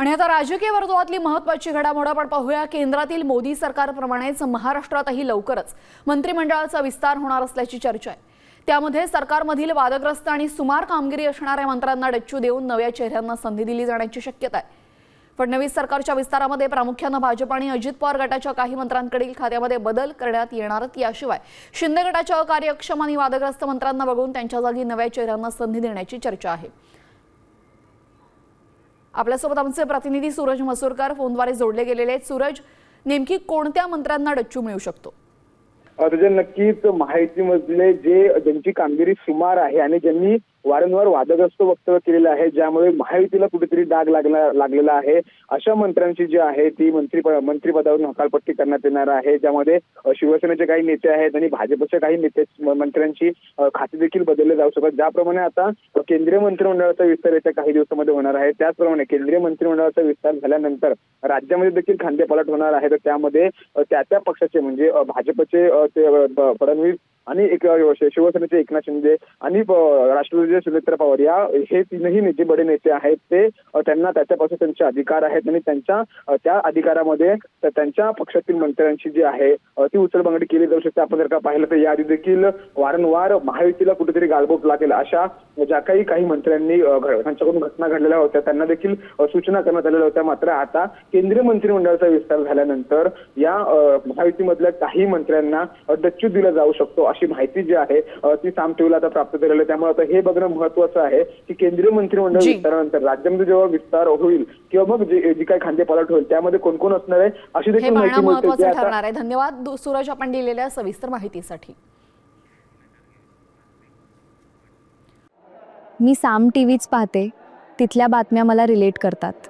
आणि आता राजकीय वर्तुळातली महत्त्वाची घडामोड आपण पाहूया। केंद्रातील मोदी सरकारप्रमाणेच महाराष्ट्रातही लवकरच मंत्रिमंडळाचा विस्तार होणार असल्याची चर्चा आहे। त्यामध्ये सरकारमधील वादग्रस्त आणि सुमार कामगिरी असणाऱ्या मंत्र्यांना डच्चू देऊन नव्या चेहऱ्यांना संधी दिली जाण्याची शक्यता आहे। फडणवीस सरकारच्या विस्तारामध्ये प्रामुख्याने भाजप आणि अजित पवार गटाच्या काही मंत्र्यांकडील खात्यामध्ये बदल करण्यात येणार। याशिवाय शिंदे गटाच्या अकार्यक्षम आणि वादग्रस्त मंत्र्यांना वगळून त्यांच्या जागी नव्या चेहऱ्यांना संधी देण्याची चर्चा आहे। आपल्यासोबत आमचे प्रतिनिधी सूरज मसूरकर फोनद्वारे जोडले गेलेले आहेत। सूरज, नेमकी कोणत्या मंत्र्यांना डच्चू मिळू शकतो? नक्कीच माहितीमधले ज्यांची कामगिरी सुमार आहे आणि ज्यांनी वारंवार वादग्रस्त वक्तव्य केलेलं आहे, ज्यामुळे महायुतीला कुठेतरी डाग लागलेला आहे, अशा मंत्र्यांची जी आहे ती मंत्रिपदावरून हकालपट्टी करण्यात येणार आहे। ज्यामध्ये शिवसेनेचे काही नेते आहेत आणि भाजपच्या काही मंत्र्यांची खाती देखील बदलले जाऊ शकतात। ज्याप्रमाणे आता केंद्रीय मंत्रिमंडळाचा विस्तार येत्या काही दिवसांमध्ये होणार आहे, त्याचप्रमाणे केंद्रीय मंत्रिमंडळाचा विस्तार झाल्यानंतर राज्यामध्ये देखील खांदेपालट होणार आहे। तर त्यामध्ये त्या पक्षाचे म्हणजे भाजपचे फडणवीस आणि शिवसेनेचे एकनाथ शिंदे आणि राष्ट्रवादीचे सुनेत्र पवार हे तीनही नेते बडे नेते आहेत, ते त्यांना त्याच्यापासून त्यांचे अधिकार आहेत आणि त्या अधिकारामध्ये त्यांच्या पक्षातील मंत्र्यांची जी आहे ती उचलबांगडी केली जाऊ शकते। आपण जर का पाहिलं तर याआधी देखील वारंवार महायुतीला कुठेतरी गालबोट लागेल अशा ज्या काही मंत्र्यांनी त्यांच्याकडून घटना घडलेल्या होत्या त्यांना देखील सूचना करण्यात आलेल्या होत्या। मात्र आता केंद्रीय मंत्रिमंडळाचा विस्तार झाल्यानंतर या महायुतीमधल्या काही मंत्र्यांना डच्चू दिला जाऊ शकतो अशी माहिती जी आहे ती साम टीव्हीला आता प्राप्त झालेली आहे। त्यामुळे आता हे बघणं महत्त्वाचं आहे की केंद्रीय मंत्रिमंडळ विस्तारानंतर राज्यामध्ये जेव्हा विस्तार होईल किंवा मग जी काही खांदेपालट होईल त्यामध्ये कोण कोण असणार आहे अशी देखील माहिती महत्त्वाचं ठरणार आहे। धन्यवाद सूरज, आपण दिलेल्या सविस्तर माहितीसाठी। मी साम टीव्हीच पाहते, तिथल्या बातम्या मला रिलेट करतात।